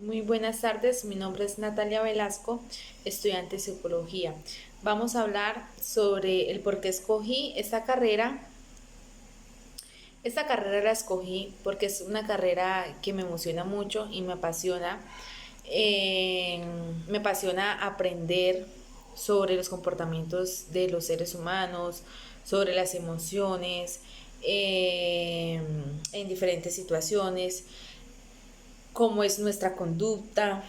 Muy buenas tardes, mi nombre es Natalia Velasco, estudiante de psicología. Vamos a hablar sobre el por qué escogí esta carrera. Esta carrera la escogí porque es una carrera que me emociona mucho y me apasiona. Eh, Me apasiona aprender sobre los comportamientos de los seres humanos, sobre las emociones, en diferentes situaciones, cómo es nuestra conducta,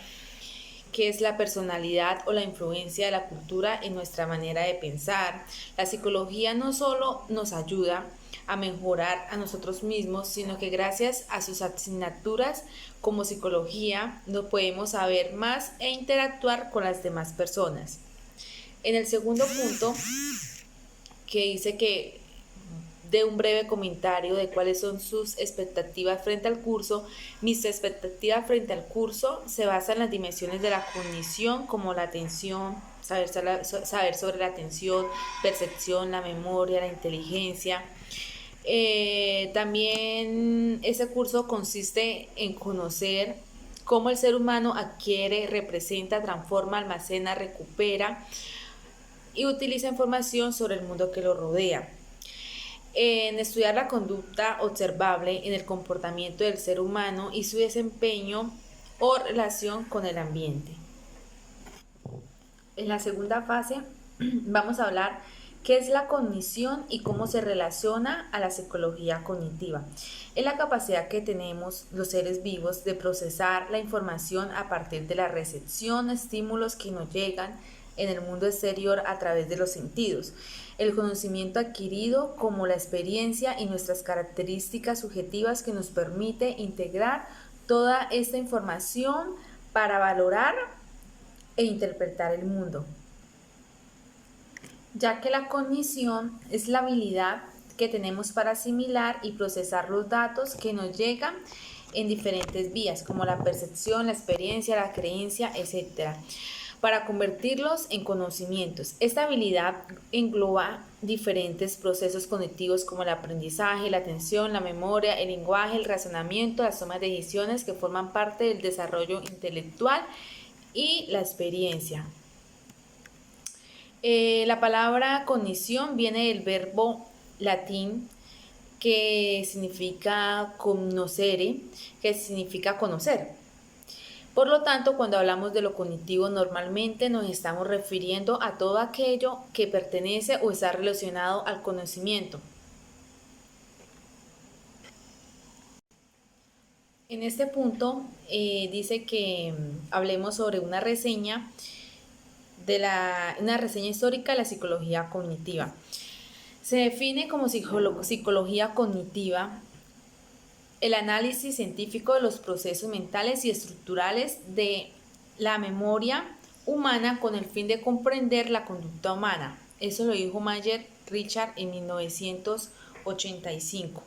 qué es la personalidad o la influencia de la cultura en nuestra manera de pensar. La psicología no solo nos ayuda a mejorar a nosotros mismos, sino que gracias a sus asignaturas como psicología nos podemos saber más e interactuar con las demás personas. En el segundo punto, que dice que de un breve comentario de cuáles son sus expectativas frente al curso. Mis expectativas frente al curso se basan en las dimensiones de la cognición, como la atención, saber sobre la atención, percepción, la memoria, la inteligencia. También ese curso consiste en conocer cómo el ser humano adquiere, representa, transforma, almacena, recupera y utiliza información sobre el mundo que lo rodea. En estudiar la conducta observable en el comportamiento del ser humano y su desempeño o relación con el ambiente. En la segunda fase vamos a hablar qué es la cognición y cómo se relaciona a la psicología cognitiva. Es la capacidad que tenemos los seres vivos de procesar la información a partir de la recepción de estímulos que nos llegan en el mundo exterior a través de los sentidos. El conocimiento adquirido como la experiencia y nuestras características subjetivas que nos permite integrar toda esta información para valorar e interpretar el mundo, ya que la cognición es la habilidad que tenemos para asimilar y procesar los datos que nos llegan en diferentes vías, como la percepción, la experiencia, la creencia, etcétera, para convertirlos en conocimientos. Esta habilidad engloba diferentes procesos cognitivos como el aprendizaje, la atención, la memoria, el lenguaje, el razonamiento, las tomas de decisiones que forman parte del desarrollo intelectual y la experiencia. La palabra cognición viene del verbo latín que significa cognoscere, que significa conocer. Por lo tanto, cuando hablamos de lo cognitivo, normalmente nos estamos refiriendo a todo aquello que pertenece o está relacionado al conocimiento. En este punto dice que hablemos sobre una reseña histórica de la psicología cognitiva. Se define como psicología cognitiva el análisis científico de los procesos mentales y estructurales de la memoria humana con el fin de comprender la conducta humana. Eso lo dijo Mayer Richard en 1985.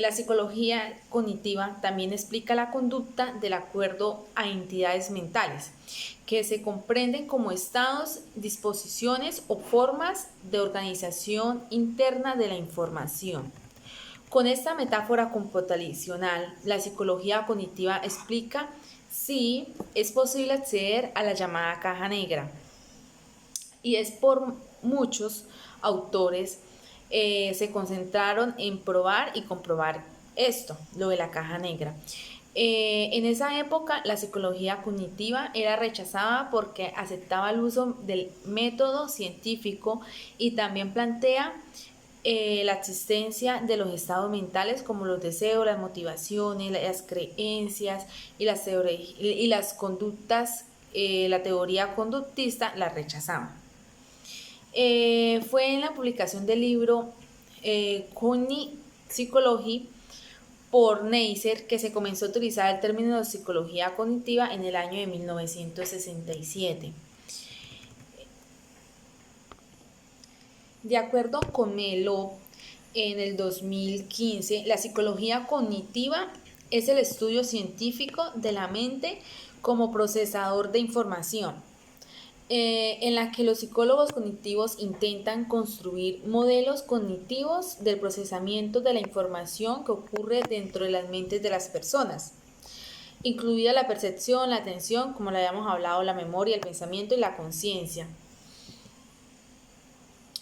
La psicología cognitiva también explica la conducta de acuerdo a entidades mentales, que se comprenden como estados, disposiciones o formas de organización interna de la información. Con esta metáfora computacional, la psicología cognitiva explica si es posible acceder a la llamada caja negra. Y es por muchos autores se concentraron en probar y comprobar esto, lo de la caja negra. En esa época la psicología cognitiva era rechazada porque aceptaba el uso del método científico y también plantea la existencia de los estados mentales como los deseos, las motivaciones, las creencias y las conductas, la teoría conductista la rechazaba. Fue en la publicación del libro Cognitive Psychology por Neisser que se comenzó a utilizar el término de psicología cognitiva en el año de 1967. De acuerdo con Melo, en el 2015, la psicología cognitiva es el estudio científico de la mente como procesador de información, en la que los psicólogos cognitivos intentan construir modelos cognitivos del procesamiento de la información que ocurre dentro de las mentes de las personas. incluida la percepción, la atención, como le habíamos hablado, la memoria, el pensamiento y la conciencia.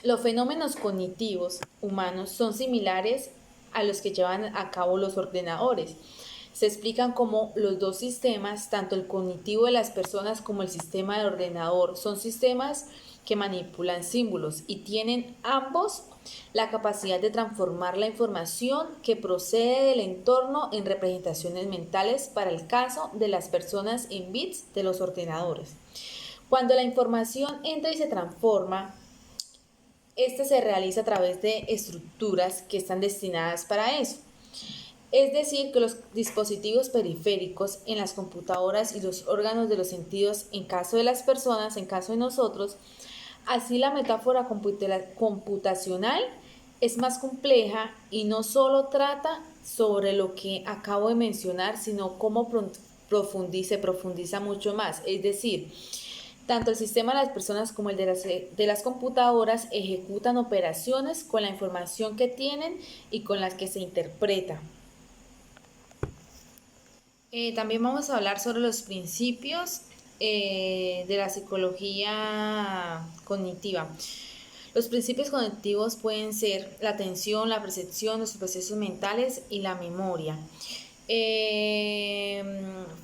Los fenómenos cognitivos humanos son similares a los que llevan a cabo los ordenadores. Se explican como los dos sistemas, tanto el cognitivo de las personas como el sistema de ordenador, son sistemas que manipulan símbolos y tienen ambos la capacidad de transformar la información que procede del entorno en representaciones mentales para el caso de las personas en bits de los ordenadores. Cuando la información entra y se transforma, esta se realiza a través de estructuras que están destinadas para eso. Es decir, que los dispositivos periféricos en las computadoras y los órganos de los sentidos en caso de las personas, en caso de nosotros, así la metáfora computacional es más compleja y no solo trata sobre lo que acabo de mencionar, sino cómo se profundiza mucho más. Es decir, tanto el sistema de las personas como el de las computadoras ejecutan operaciones con la información que tienen y con las que se interpreta. También vamos a hablar sobre los principios de la psicología cognitiva. Los principios cognitivos pueden ser la atención, la percepción, los procesos mentales y la memoria.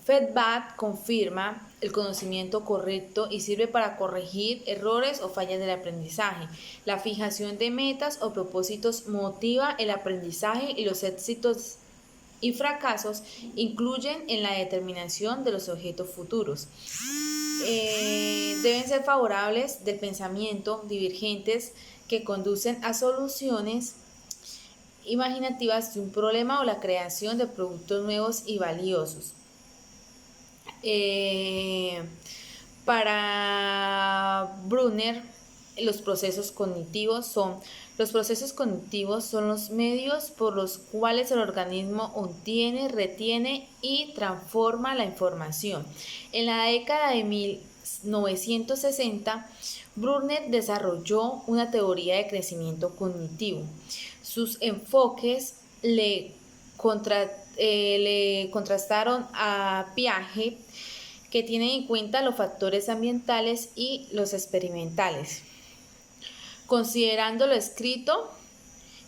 Feedback confirma el conocimiento correcto y sirve para corregir errores o fallas del aprendizaje. La fijación de metas o propósitos motiva el aprendizaje y los éxitos y fracasos incluyen en la determinación de los objetos futuros. Deben ser favorables del pensamiento, divergentes que conducen a soluciones imaginativas de un problema o la creación de productos nuevos y valiosos. Para Brunner, los procesos cognitivos son los medios por los cuales el organismo obtiene, retiene y transforma la información. En la década de 1960, Brunner desarrolló una teoría de crecimiento cognitivo. Sus enfoques le contrastaron a Piaget, que tiene en cuenta los factores ambientales y los experimentales, considerando lo escrito,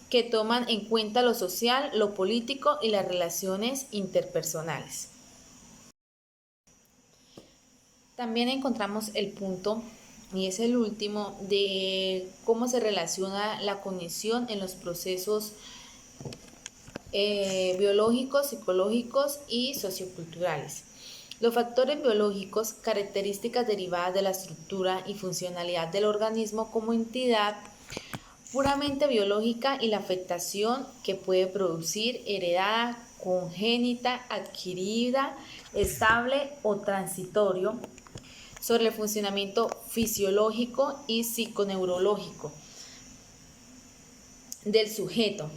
que toman en cuenta lo social, lo político y las relaciones interpersonales. También encontramos el punto, y es el último, de cómo se relaciona la cognición en los procesos biológicos, psicológicos y socioculturales. Los factores biológicos, características derivadas de la estructura y funcionalidad del organismo como entidad puramente biológica y la afectación que puede producir heredada, congénita, adquirida, estable o transitorio sobre el funcionamiento fisiológico y psiconeurológico del sujeto.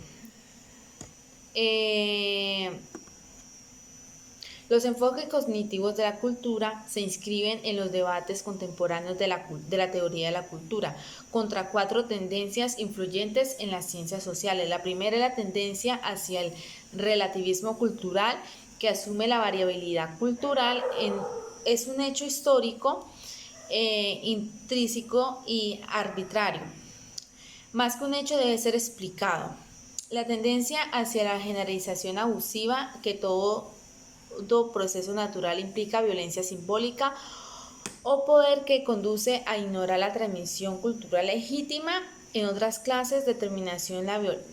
Los enfoques cognitivos de la cultura se inscriben en los debates contemporáneos de la teoría de la cultura contra 4 tendencias influyentes en las ciencias sociales. La primera es la tendencia hacia el relativismo cultural, que asume la variabilidad cultural es un hecho histórico, intrínseco y arbitrario. Más que un hecho, debe ser explicado. La tendencia hacia la generalización abusiva, que todo proceso natural implica violencia simbólica o poder que conduce a ignorar la transmisión cultural legítima en otras clases de determinación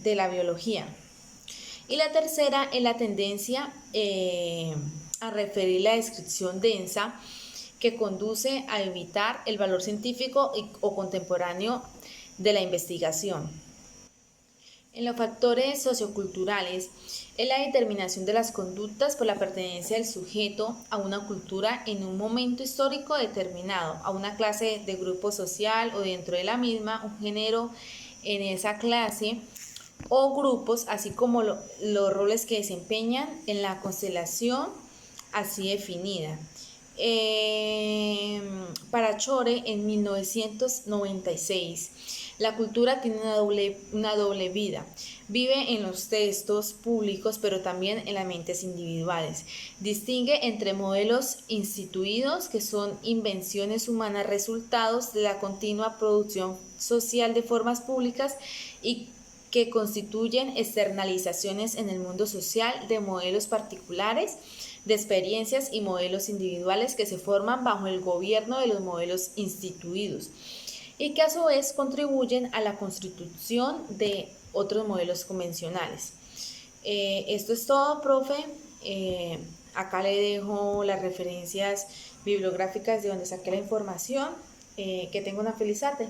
de la biología. Y la tercera es la tendencia a referir la descripción densa, que conduce a evitar el valor científico o contemporáneo de la investigación. En los factores socioculturales es la determinación de las conductas por la pertenencia del sujeto a una cultura en un momento histórico determinado, a una clase de grupo social o dentro de la misma, un género en esa clase o grupos, así como los roles que desempeñan en la constelación así definida. Para Chore, en 1996, La cultura tiene una doble vida. Vive en los textos públicos, pero también en las mentes individuales. Distingue entre modelos instituidos, que son invenciones humanas resultados de la continua producción social de formas públicas, y que constituyen externalizaciones en el mundo social de modelos particulares, de experiencias y modelos individuales que se forman bajo el gobierno de los modelos instituidos y que a su vez contribuyen a la constitución de otros modelos convencionales. Esto es todo, profe. Acá le dejo las referencias bibliográficas de donde saqué la información. Que tenga una feliz tarde.